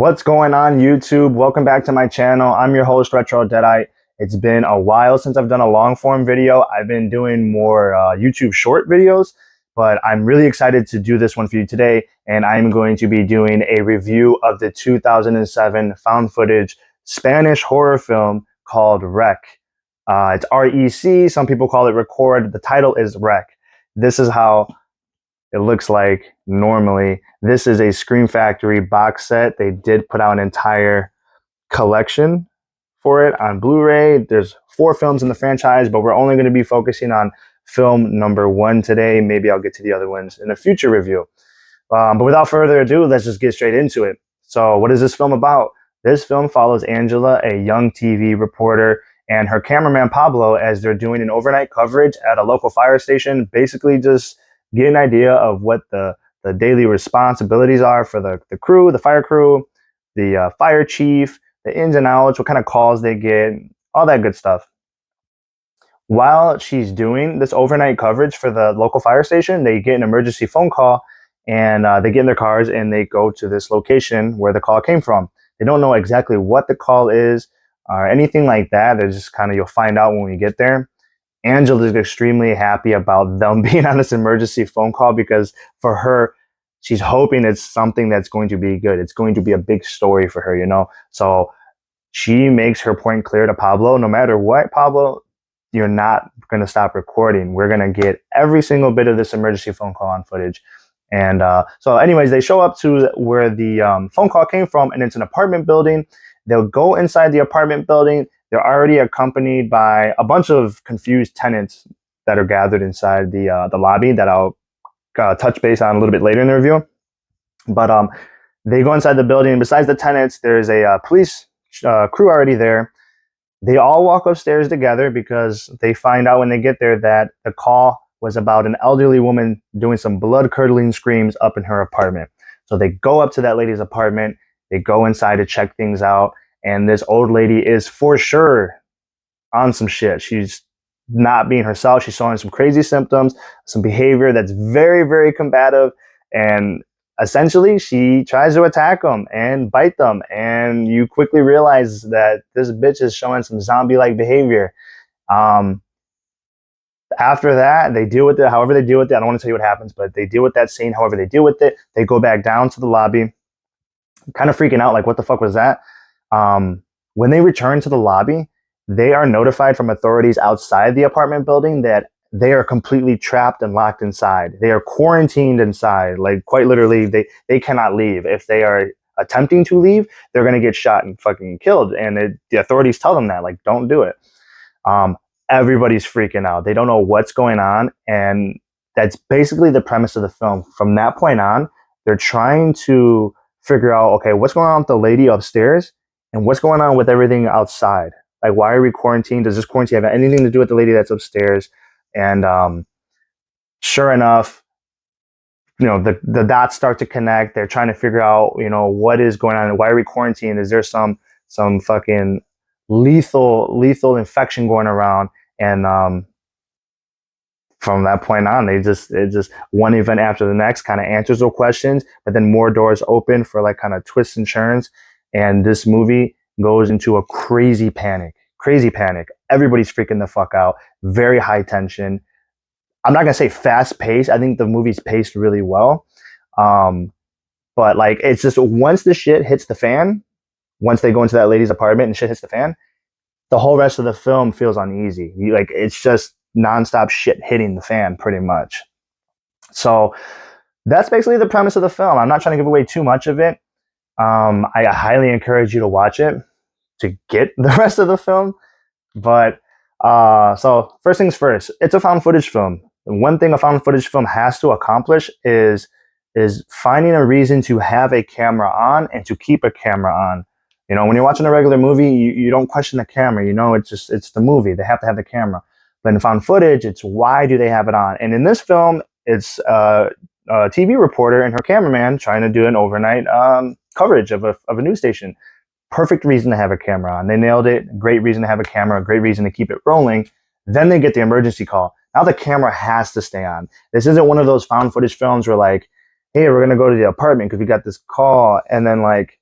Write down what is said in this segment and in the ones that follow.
What's going on, YouTube? Welcome back to my channel. I'm your host, Retro Deadite. It's been a while since I've done a long form video. I've been doing more YouTube short videos, but I'm really excited to do this one for you today. And I'm going to be doing a review of the 2007 found footage Spanish horror film called Rec. It's REC. Some people call it Record. The title is Rec. This is how it looks like normally. This is a Scream Factory box set. They did put out an entire collection for it on Blu-ray. There's 4 films in the franchise, but we're only going to be focusing on film number 1 today. Maybe I'll get to the other ones in a future review. But without further ado, let's just get straight into it. So what is this film about? This film follows Angela, a young TV reporter, and her cameraman Pablo as they're doing an overnight coverage at a local fire station, basically just get an idea of what the daily responsibilities are for the crew, the fire crew, the fire chief, the ins and outs, what kind of calls they get, all that good stuff. While she's doing this overnight coverage for the local fire station, they get an emergency phone call, and they get in their cars and they go to this location where the call came from. They don't know exactly what the call is or anything like that. They're just kind of, you'll find out when we get there. Angela is extremely happy about them being on this emergency phone call because for her, she's hoping it's something that's going to be good. It's going to be a big story for her, you know? So she makes her point clear to Pablo, no matter what, Pablo, you're not going to stop recording. We're going to get every single bit of this emergency phone call on footage. And so anyways, they show up to where the phone call came from, and it's an apartment building. They'll go inside the apartment building. They're already accompanied by a bunch of confused tenants that are gathered inside the lobby that I'll touch base on a little bit later in the review. But they go inside the building. Besides the tenants, there's a police crew already there. They all walk upstairs together because they find out when they get there that the call was about an elderly woman doing some blood-curdling screams up in her apartment. So they go up to that lady's apartment. They go inside to check things out. And this old lady is for sure on some shit. She's not being herself. She's showing some crazy symptoms, some behavior that's very, very combative. And essentially, she tries to attack them and bite them. And you quickly realize that this bitch is showing some zombie-like behavior. After that, they deal with it however they deal with it. I don't want to tell you what happens, but they deal with that scene however they deal with it. They go back down to the lobby, kind of freaking out, like, what the fuck was that? When they return to the lobby, they are notified from authorities outside the apartment building that they are completely trapped and locked inside. They are quarantined inside. Like, quite literally, they cannot leave. If they are attempting to leave, they're going to get shot and fucking killed. And the authorities tell them that, like, don't do it. Everybody's freaking out. They don't know what's going on. And that's basically the premise of the film. From that point on, they're trying to figure out, okay, what's going on with the lady upstairs? And what's going on with everything outside? Like, why are we quarantined? Does this quarantine have anything to do with the lady that's upstairs? And sure enough, you know, the dots start to connect. They're trying to figure out, you know, what is going on? Why are we quarantined? Is there some fucking lethal infection going around? And from that point on, it just one event after the next kind of answers those questions, but then more doors open for like kind of twists and turns. And this movie goes into a crazy panic. Everybody's freaking the fuck out. Very high tension. I'm not going to say fast paced. I think the movie's paced really well. But like, it's just once the shit hits the fan, once they go into that lady's apartment and shit hits the fan, the whole rest of the film feels uneasy. Like, it's just nonstop shit hitting the fan pretty much. So that's basically the premise of the film. I'm not trying to give away too much of it. I highly encourage you to watch it to get the rest of the film. But so first things first, it's a found footage film. And one thing a found footage film has to accomplish is finding a reason to have a camera on and to keep a camera on. You know, when you're watching a regular movie, you don't question the camera. You know, it's the movie. They have to have the camera. But in found footage, it's why do they have it on? And in this film, it's a TV reporter and her cameraman trying to do an overnight coverage of a news station. Perfect reason to have a camera on. They nailed it. Great reason to have a camera. Great reason to keep it rolling. Then they get the emergency call. Now the camera has to stay on. This isn't one of those found footage films where like, hey, we're going to go to the apartment because we got this call. And then like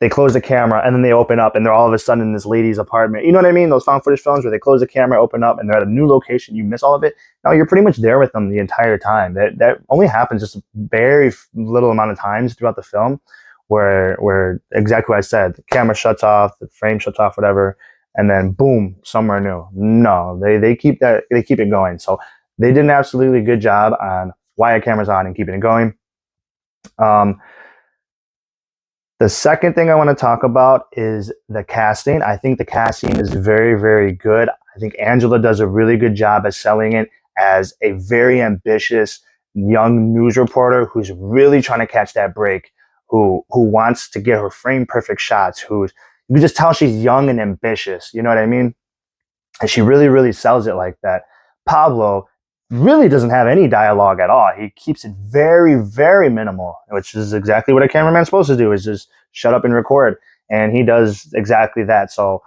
they close the camera and then they open up and they're all of a sudden in this lady's apartment. You know what I mean? Those found footage films where they close the camera, open up, and they're at a new location. You miss all of it. No, you're pretty much there with them the entire time. That only happens just a very little amount of times throughout the film, where exactly what I said, the camera shuts off, the frame shuts off, whatever, and then boom, somewhere new. No, they keep it going. So they did an absolutely good job on why a camera's on and keeping it going. The second thing I want to talk about is the casting. I think the casting is very, very good. I think Angela does a really good job at selling it as a very ambitious young news reporter who's really trying to catch that break, who wants to get her frame perfect shots, who's you can just tell she's young and ambitious. You know what I mean? And she really, really sells it like that. Pablo really doesn't have any dialogue at all. He keeps it very, very minimal, which is exactly what a cameraman's supposed to do, is just shut up and record. And he does exactly that. So,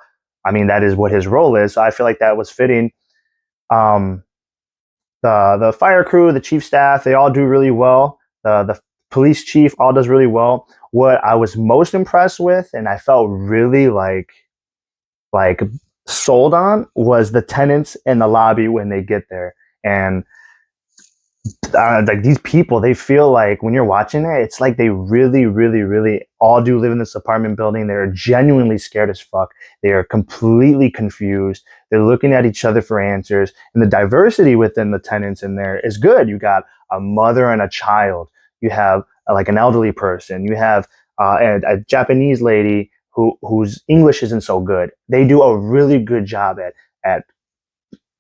I mean, that is what his role is. So I feel like that was fitting. The fire crew, the chief staff, they all do really well. The police chief all does really well. What I was most impressed with, and I felt really like sold on, was the tenants in the lobby when they get there. And like these people, they feel like when you're watching it, it's like they really, really, really all do live in this apartment building. They're genuinely scared as fuck. They are completely confused. They're looking at each other for answers. And the diversity within the tenants in there is good. You got a mother and a child. You have like an elderly person. You have a Japanese lady whose English isn't so good. They do a really good job at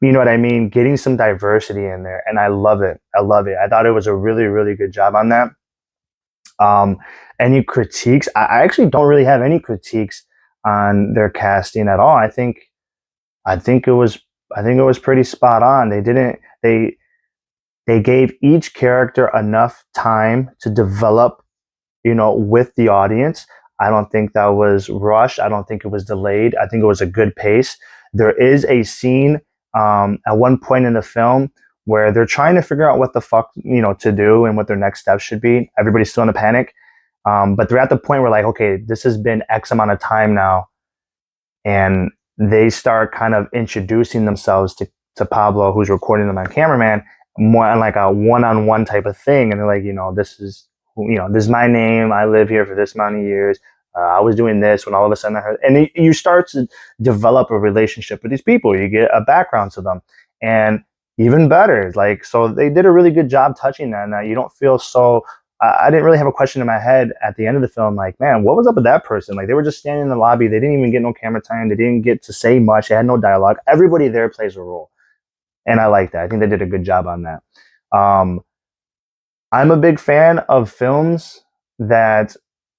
you know what I mean, getting some diversity in there, and I love it. I love it. I thought it was a really, really good job on that. Any critiques? I actually don't really have any critiques on their casting at all. I think it was pretty spot on. They gave each character enough time to develop, you know, with the audience. I don't think that was rushed. I don't think it was delayed. I think it was a good pace. There is a scene at one point in the film where they're trying to figure out what the fuck, you know, to do and what their next steps should be. Everybody's still in a panic. But they're at the point where like, okay, this has been X amount of time now. And they start kind of introducing themselves to Pablo, who's recording them on cameraman, more on like a one-on-one type of thing. And they're like, this is my name. I live here for this amount of years. I was doing this when all of a sudden I heard, and you start to develop a relationship with these people. You get a background to them, and even better, like, so they did a really good job touching that. And you don't feel so. I didn't really have a question in my head at the end of the film, like, man, what was up with that person? Like, they were just standing in the lobby. They didn't even get no camera time. They didn't get to say much. They had no dialogue. Everybody there plays a role, and I like that. I think they did a good job on that. I'm a big fan of films that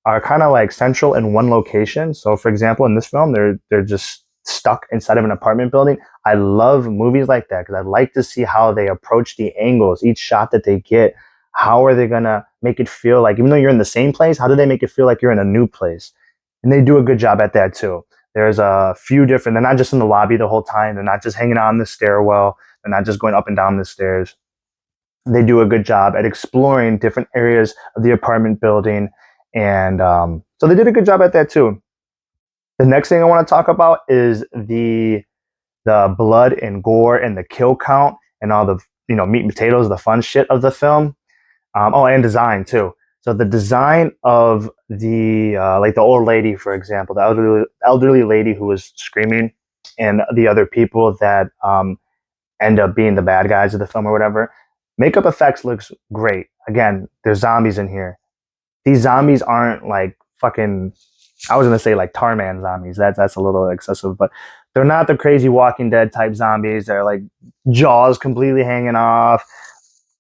are kind of like central in one location. So, for example, in this film, they're just stuck inside of an apartment building. I love movies like that because I like to see how they approach the angles, each shot that they get. How are they gonna make it feel like, even though you're in the same place, how do they make it feel like you're in a new place? And they do a good job at that too. There's a few different. They're not just in the lobby the whole time. They're not just hanging out on the stairwell. They're not just going up and down the stairs. They do a good job at exploring different areas of the apartment building. And so they did a good job at that too. The next thing I want to talk about is the blood and gore and the kill count and all the meat and potatoes, the fun shit of the film. And design too. So the design of the like the old lady, for example, the elderly lady who was screaming, and the other people that end up being the bad guys of the film or whatever. Makeup effects looks great. Again, there's zombies in here. These zombies aren't like fucking, I was gonna say like Tarman zombies. That's a little excessive, but they're not the crazy Walking Dead type zombies. They're like jaws completely hanging off,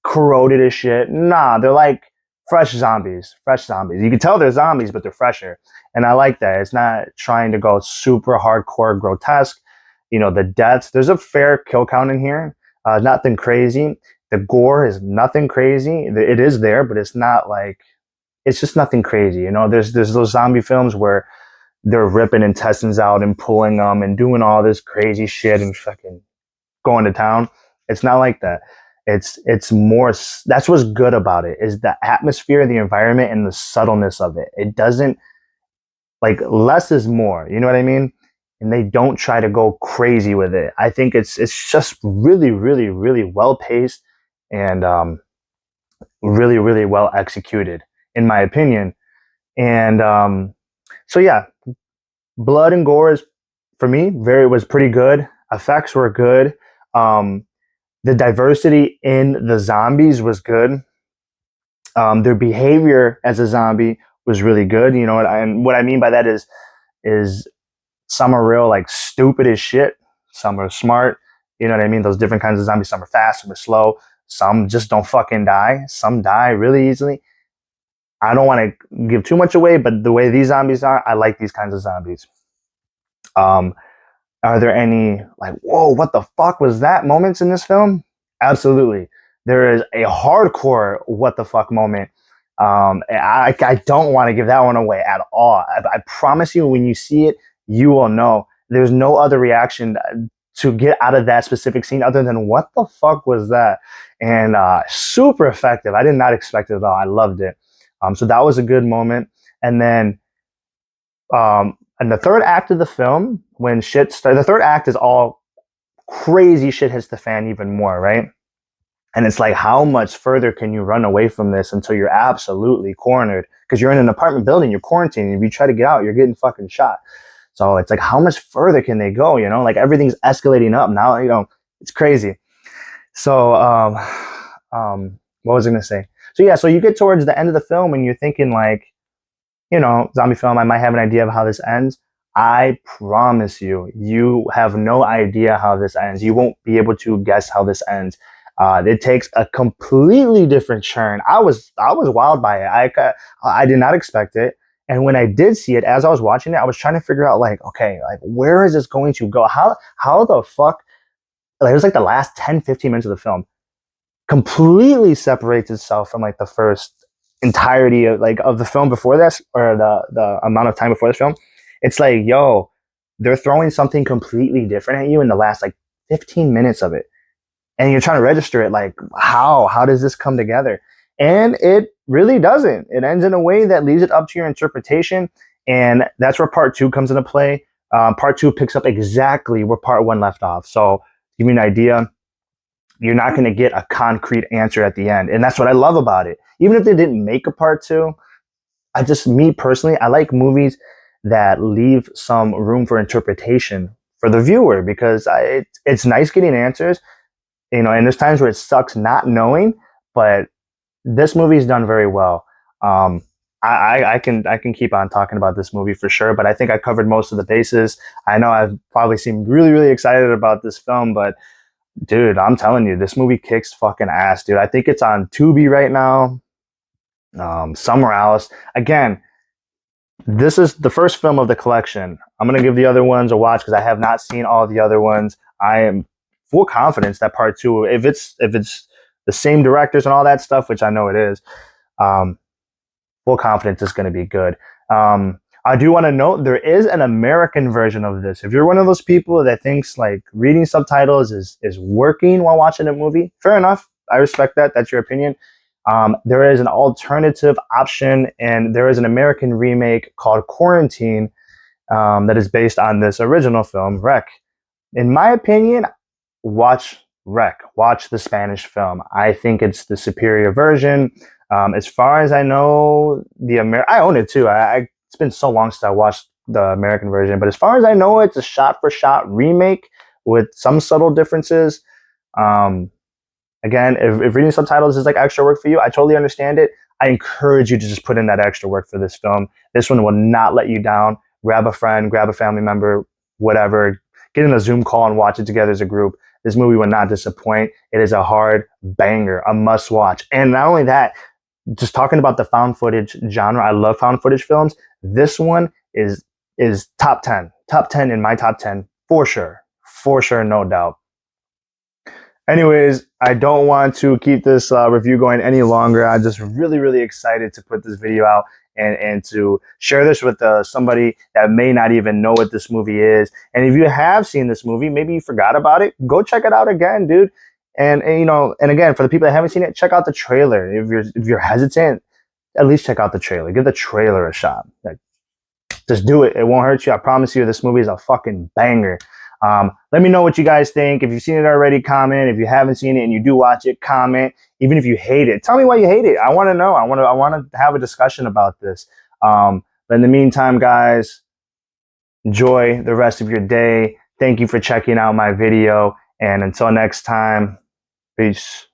corroded as shit. Nah, they're like fresh zombies. Fresh zombies. You can tell they're zombies, but they're fresher. And I like that. It's not trying to go super hardcore grotesque. The deaths. There's a fair kill count in here. Nothing crazy. The gore is nothing crazy. It is there, but it's not like, it's just nothing crazy. There's those zombie films where they're ripping intestines out and pulling them and doing all this crazy shit and fucking going to town. It's not like that. It's more, that's what's good about it, is the atmosphere, the environment, and the subtleness of it. It doesn't, like less is more. You know what I mean? And they don't try to go crazy with it. I think it's just really, really, really well paced and really, really well executed, in my opinion. And so yeah, blood and gore is for me very was pretty good. Effects were good. Um, the diversity in the zombies was good. Their behavior as a zombie was really good. You know, and what I mean by that is some are real like stupid as shit. Some are smart. You know what I mean? Those different kinds of zombies. Some are fast. Some are slow. Some just don't fucking die. Some die really easily. I don't want to give too much away, but the way these zombies are, I like these kinds of zombies. Um, are there any like, whoa, what the fuck was that moments in this film? Absolutely. There is a hardcore what the fuck moment. I don't want to give that one away at all. I promise you, when you see it, you will know. There's no other reaction to get out of that specific scene other than what the fuck was that? And super effective. I did not expect it at all. I loved it. So that was a good moment. And then in the third act of the film, when shit starts, the third act is all crazy shit hits the fan even more, right? And it's like, how much further can you run away from this until you're absolutely cornered? Because you're in an apartment building, you're quarantined. If you try to get out, you're getting fucking shot. So it's like, how much further can they go? You know, like everything's escalating up now. You know, it's crazy. So, what was I gonna say? So yeah, so you get towards the end of the film and you're thinking like, you know, zombie film, I might have an idea of how this ends. I promise you, you have no idea how this ends. You won't be able to guess how this ends. It takes a completely different turn. I was wild by it. I did not expect it. And when I did see it, as I was watching it, I was trying to figure out like, okay, like where is this going to go? How the fuck? Like it was like the last 10, 15 minutes of the film completely separates itself from like the first entirety of like of the film before this, or the amount of time before this film. It's like, yo, they're throwing something completely different at you in the last like 15 minutes of it, and you're trying to register it like, how does this come together? And it really doesn't. It ends in a way that leaves it up to your interpretation, and that's where part two comes into play. Part two picks up exactly where part one left off. So give me an idea, you're not going to get a concrete answer at the end. And that's what I love about it. Even if they didn't make a part two, me personally, I like movies that leave some room for interpretation for the viewer, because it's nice getting answers, you know, and there's times where it sucks not knowing, but this movie's done very well. I can keep on talking about this movie for sure, but I think I covered most of the bases. I know I've probably seemed really, really excited about this film, but dude, I'm telling you, this movie kicks fucking ass, dude. I think it's on Tubi right now, somewhere else. Again, this is the first film of the collection. I'm gonna give the other ones a watch because I have not seen all the other ones. I am full confidence that part two, if it's the same directors and all that stuff, which I know it is, um, full confidence it's going to be good. I do want to note there is an American version of this. If you're one of those people that thinks like reading subtitles is working while watching a movie, fair enough. I respect that. That's your opinion. There is an alternative option, and there is an American remake called Quarantine that is based on this original film, Rec. In my opinion, watch Rec. Watch the Spanish film. I think it's the superior version. As far as I know, I own it too. It's been so long since I watched the American version, but as far as I know, it's a shot-for-shot remake with some subtle differences. Um, Again, if reading subtitles is like extra work for you, I totally understand it. I encourage you to just put in that extra work for this film. This one will not let you down. Grab a friend, grab a family member, whatever. Get in a Zoom call and watch it together as a group. This movie will not disappoint. It is a hard banger, a must watch. And not only that, just talking about the found footage genre, I love found footage films. This one is top 10. Top 10 in my top 10 for sure. For sure, no doubt. Anyways, I don't want to keep this review going any longer. I'm just really, really excited to put this video out and to share this with somebody that may not even know what this movie is. And if you have seen this movie, maybe you forgot about it, go check it out again, dude. And you know, and again, for the people that haven't seen it, check out the trailer. If you're hesitant, at least check out the trailer. Give the trailer a shot. Like, just do it. It won't hurt you. I promise you, this movie is a fucking banger. Let me know what you guys think. If you've seen it already, comment. If you haven't seen it and you do watch it, comment. Even if you hate it, tell me why you hate it. I want to know. I want to have a discussion about this. But in the meantime, guys, enjoy the rest of your day. Thank you for checking out my video. And until next time, peace.